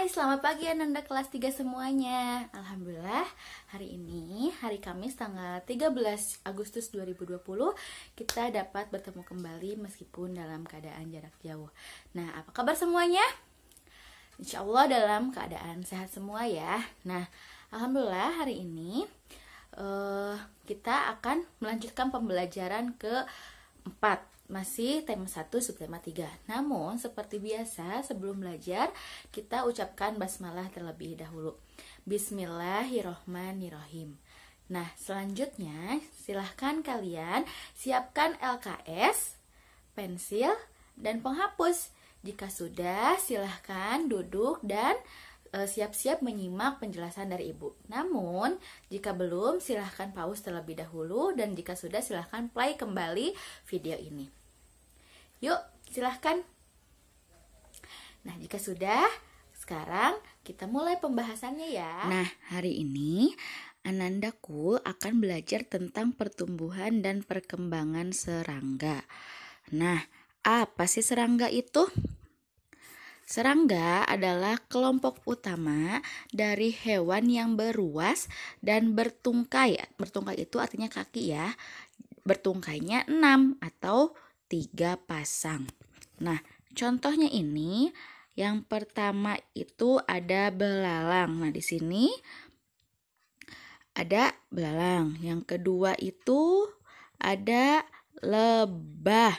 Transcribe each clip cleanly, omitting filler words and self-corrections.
Hai, selamat pagi Ananda kelas 3 semuanya. Alhamdulillah, hari ini, hari Kamis tanggal 13 Agustus 2020, kita dapat bertemu kembali meskipun dalam keadaan jarak jauh. Nah, apa kabar semuanya? Insya Allah dalam keadaan sehat semua ya. Nah, Alhamdulillah hari ini kita akan melanjutkan pembelajaran ke-4. Masih tema 1 subtema 3. Namun seperti biasa sebelum belajar kita ucapkan basmalah terlebih dahulu. Bismillahirrohmanirrohim. Nah, selanjutnya silahkan kalian siapkan LKS, pensil, dan penghapus. Jika sudah, silahkan duduk dan siap-siap menyimak penjelasan dari Ibu. Namun, jika belum, silahkan pause terlebih dahulu, dan jika sudah, silahkan play kembali video ini. Yuk, silahkan. Nah, jika sudah, sekarang kita mulai pembahasannya ya. Nah, hari ini Anandaku akan belajar tentang pertumbuhan dan perkembangan serangga. Nah, apa sih serangga itu? Serangga adalah kelompok utama dari hewan yang beruas dan bertungkai. Bertungkai itu artinya kaki ya. Bertungkainya 6 atau 3 pasang. Nah, contohnya ini yang pertama itu ada belalang. Nah, di sini ada belalang. Yang kedua itu ada lebah.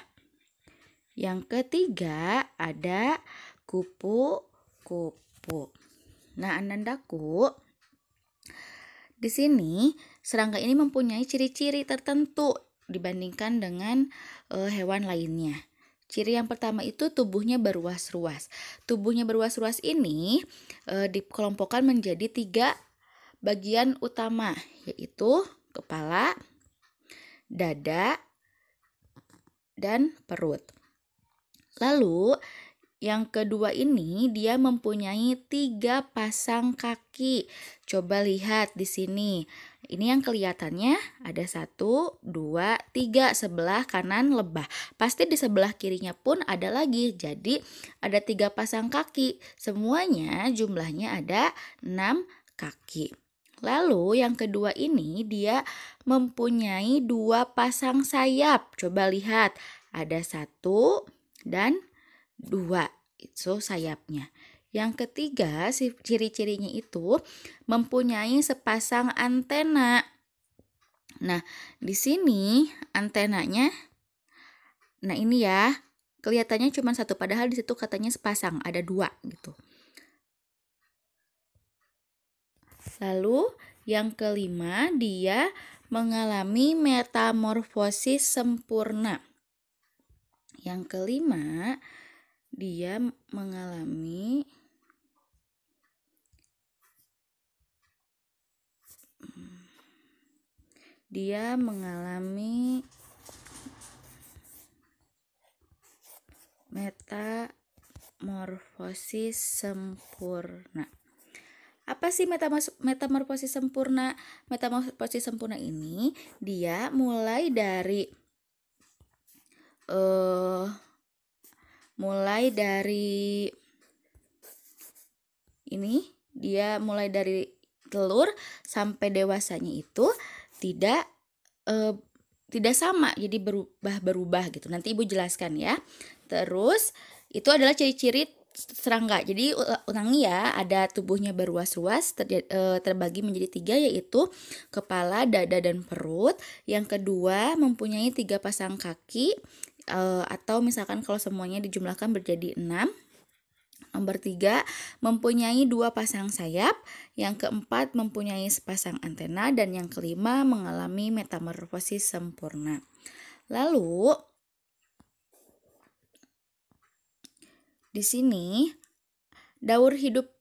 Yang ketiga ada kupu-kupu. Nah, Anandaku, di sini serangga ini mempunyai ciri-ciri tertentu dibandingkan dengan hewan lainnya. Ciri yang pertama itu tubuhnya beruas-ruas. Tubuhnya beruas-ruas ini dikelompokkan menjadi 3 bagian utama, yaitu kepala, dada, dan perut. Lalu yang kedua ini dia mempunyai 3 pasang kaki. Coba lihat di sini. Ini yang kelihatannya ada 1, 2, 3 sebelah kanan lebah. Pasti di sebelah kirinya pun ada lagi. Jadi ada 3 pasang kaki. Semuanya jumlahnya ada 6 kaki. Lalu yang kedua ini dia mempunyai 2 pasang sayap. Coba lihat. Ada 1 dan 2 itu sayapnya. Yang ketiga, ciri-cirinya itu mempunyai sepasang antena. Nah, di sini antenanya, nah ini ya, kelihatannya cuma 1, padahal di situ katanya sepasang, ada 2 gitu. Lalu yang kelima, dia mengalami metamorfosis sempurna. Yang kelima, dia mengalami metamorfosis sempurna. Apa sih metamorfosis sempurna? Metamorfosis sempurna ini dia mulai dari telur sampai dewasanya itu tidak sama, jadi berubah gitu. Nanti Ibu jelaskan ya. Terus itu adalah ciri-ciri serangga. Jadi ulangi ya, ada tubuhnya beruas-ruas terbagi menjadi 3, yaitu kepala, dada, dan perut. Yang kedua mempunyai 3 pasang kaki, atau misalkan kalau semuanya dijumlahkan menjadi 6. Nomor 3 mempunyai 2 pasang sayap. Yang keempat mempunyai sepasang antena. Dan yang kelima mengalami metamorfosis sempurna. Lalu di sini daur hidup,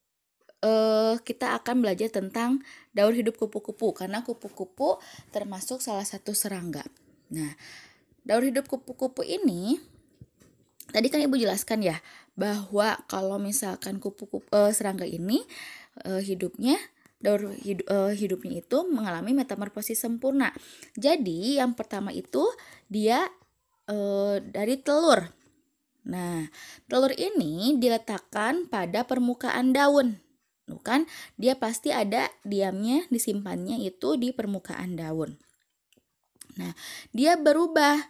kita akan belajar tentang daur hidup kupu-kupu, karena kupu-kupu termasuk salah satu serangga. Nah, daur hidup kupu-kupu ini tadi kan Ibu jelaskan ya, bahwa kalau misalkan serangga ini hidupnya itu mengalami metamorfosis sempurna. Jadi yang pertama itu dia dari telur. Nah, telur ini diletakkan pada permukaan daun. Tuh kan, dia pasti ada diamnya, disimpannya itu di permukaan daun. Nah, dia berubah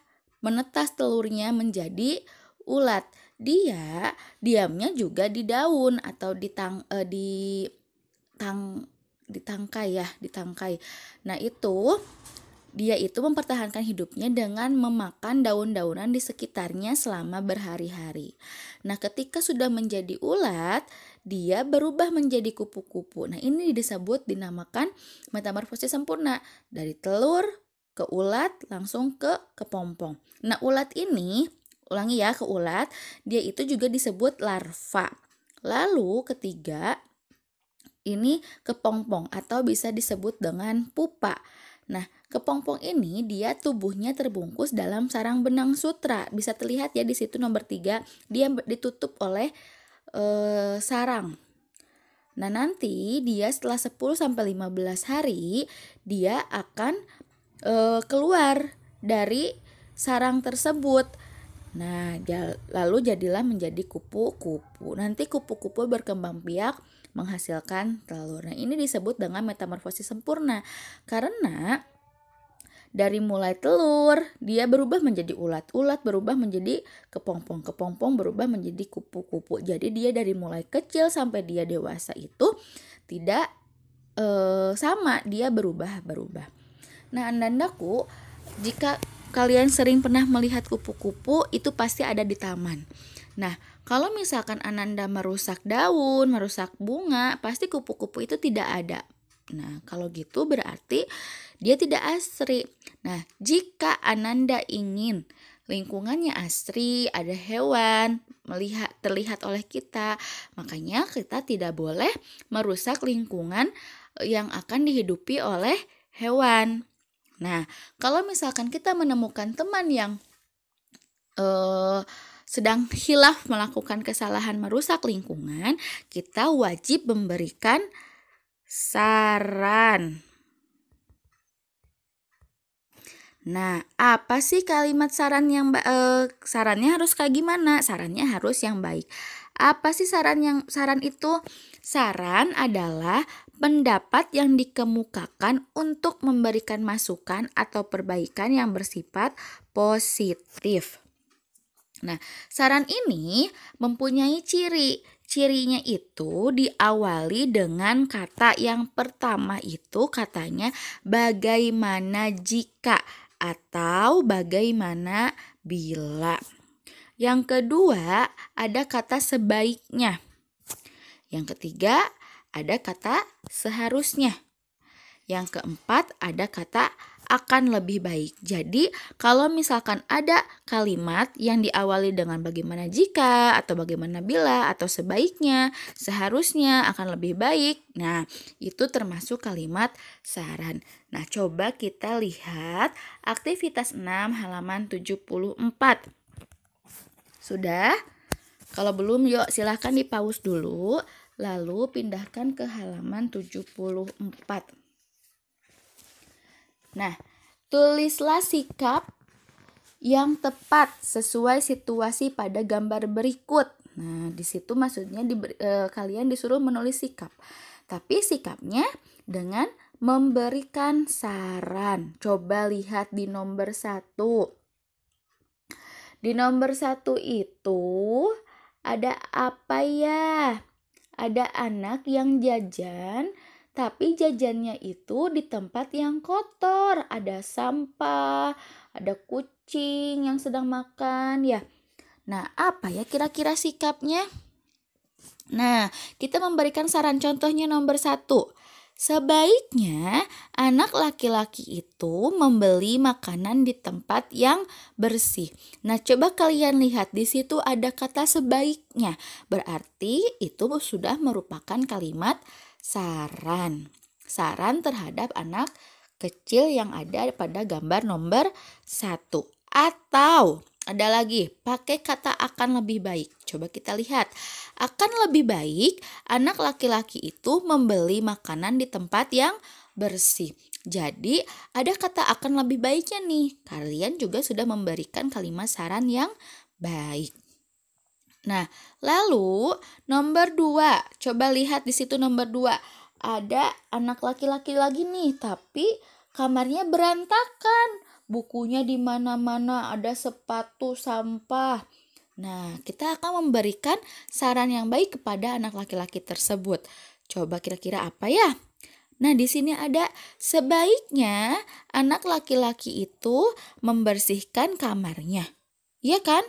menetas telurnya menjadi ulat. Dia diamnya juga di daun atau ditangkai. Nah, dia itu mempertahankan hidupnya dengan memakan daun-daunan di sekitarnya selama berhari-hari. Nah, ketika sudah menjadi ulat, dia berubah menjadi kupu-kupu. Nah, ini dinamakan metamorfosis sempurna. Dari telur ke ulat langsung ke kepompong. Nah, ulat ini, ulangi ya, ke ulat, dia itu juga disebut larva. Lalu ketiga, ini kepompong atau bisa disebut dengan pupa. Nah, kepompong ini dia tubuhnya terbungkus dalam sarang benang sutra. Bisa terlihat ya di situ nomor 3, dia ditutup oleh sarang. Nah, nanti dia setelah 10-15 hari dia akan keluar dari sarang tersebut. Nah, lalu jadilah menjadi kupu-kupu. Nanti kupu-kupu berkembang biak menghasilkan telur. Nah, ini disebut dengan metamorfosis sempurna karena dari mulai telur dia berubah menjadi ulat, ulat berubah menjadi kepompong, kepompong berubah menjadi kupu-kupu. Jadi dia dari mulai kecil sampai dia dewasa itu tidak sama, dia berubah-berubah. Nah, anandaku, jika kalian sering pernah melihat kupu-kupu, itu pasti ada di taman. Nah, kalau misalkan Ananda merusak daun, merusak bunga, pasti kupu-kupu itu tidak ada. Nah, kalau gitu berarti dia tidak asri. Nah, jika Ananda ingin lingkungannya asri, ada hewan terlihat oleh kita, makanya kita tidak boleh merusak lingkungan yang akan dihidupi oleh hewan. Nah, kalau misalkan kita menemukan teman yang sedang khilaf melakukan kesalahan merusak lingkungan, kita wajib memberikan saran. Nah, apa sih kalimat saran yang sarannya harus kayak gimana? Sarannya harus yang baik. Apa sih saran itu? Saran adalah pendapat yang dikemukakan untuk memberikan masukan atau perbaikan yang bersifat positif. Nah, saran ini mempunyai ciri. Cirinya itu diawali dengan kata yang pertama itu katanya bagaimana jika atau bagaimana bila. Yang kedua ada kata sebaiknya. Yang ketiga ada kata seharusnya. Yang keempat ada kata akan lebih baik. Jadi kalau misalkan ada kalimat yang diawali dengan bagaimana jika atau bagaimana bila atau sebaiknya, seharusnya, akan lebih baik. Nah, itu termasuk kalimat saran. Nah, coba kita lihat aktivitas 6 halaman 74. Sudah? Kalau belum, yuk silahkan di-pause dulu, lalu pindahkan ke halaman 74. Nah, tulislah sikap yang tepat sesuai situasi pada gambar berikut. Nah, di situ maksudnya kalian disuruh menulis sikap. Tapi sikapnya dengan memberikan saran. Coba lihat di nomor 1. Di nomor 1 itu ada apa ya? Ada anak yang jajan, tapi jajannya itu di tempat yang kotor. Ada sampah, ada kucing yang sedang makan ya. Nah, apa ya kira-kira sikapnya? Nah, kita memberikan saran, contohnya nomor 1. Sebaiknya anak laki-laki itu membeli makanan di tempat yang bersih. Nah, coba kalian lihat di situ ada kata sebaiknya. Berarti itu sudah merupakan kalimat saran. Saran terhadap anak kecil yang ada pada gambar nomor 1. Atau ada lagi, pakai kata akan lebih baik. Coba kita lihat. Akan lebih baik anak laki-laki itu membeli makanan di tempat yang bersih. Jadi ada kata akan lebih baiknya nih. Kalian juga sudah memberikan kalimat saran yang baik. Nah, lalu nomor 2, coba lihat di situ nomor 2. Ada anak laki-laki lagi nih, tapi kamarnya berantakan. Bukunya di mana-mana, ada sepatu, sampah. Nah, kita akan memberikan saran yang baik kepada anak laki-laki tersebut. Coba kira-kira apa ya? Nah, di sini ada sebaiknya anak laki-laki itu membersihkan kamarnya. Iya kan?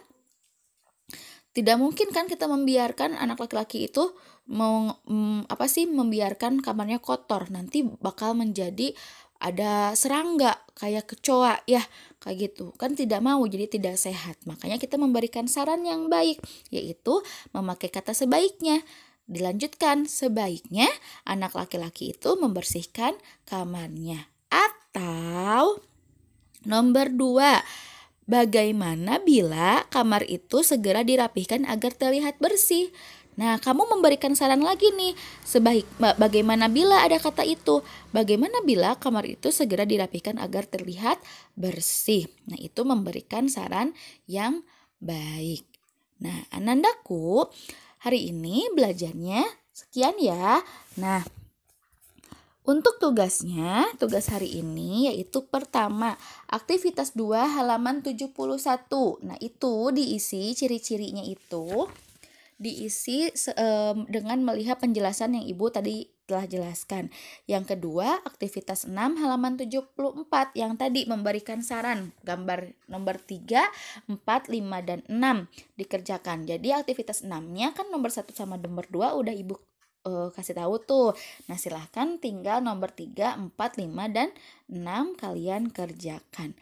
Tidak mungkin kan kita membiarkan anak laki-laki itu membiarkan kamarnya kotor. Nanti bakal menjadi ada serangga kayak kecoa ya, kayak gitu. Kan tidak mau, jadi tidak sehat. Makanya kita memberikan saran yang baik, yaitu memakai kata sebaiknya. Dilanjutkan, sebaiknya anak laki-laki itu membersihkan kamarnya. Atau nomor 2, bagaimana bila kamar itu segera dirapihkan agar terlihat bersih? Nah, kamu memberikan saran lagi nih. Bagaimana bila ada kata itu? Bagaimana bila kamar itu segera dirapihkan agar terlihat bersih? Nah, itu memberikan saran yang baik. Nah, Anandaku, hari ini belajarnya sekian ya. Nah, untuk tugasnya, tugas hari ini yaitu pertama, aktivitas 2 halaman 71. Nah, itu diisi ciri-cirinya itu diisi dengan melihat penjelasan yang Ibu tadi telah jelaskan. Yang kedua, aktivitas 6 halaman 74 yang tadi memberikan saran gambar nomor 3, 4, 5, dan 6 dikerjakan. Jadi aktivitas 6-nya kan nomor 1 sama nomor 2 udah Ibu kasih tahu tuh. Nah, silahkan tinggal nomor 3, 4, 5, dan 6 kalian kerjakan.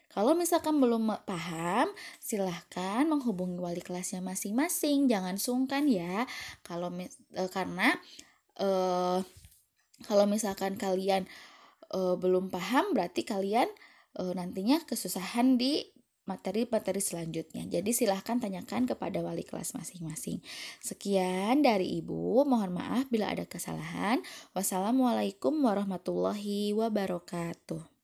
Kalau misalkan belum paham, silahkan menghubungi wali kelasnya masing-masing. Jangan sungkan ya. Karena kalau misalkan kalian belum paham, berarti kalian nantinya kesusahan di materi-materi selanjutnya. Jadi silahkan tanyakan kepada wali kelas masing-masing. Sekian dari Ibu. Mohon maaf bila ada kesalahan. Wassalamualaikum warahmatullahi wabarakatuh.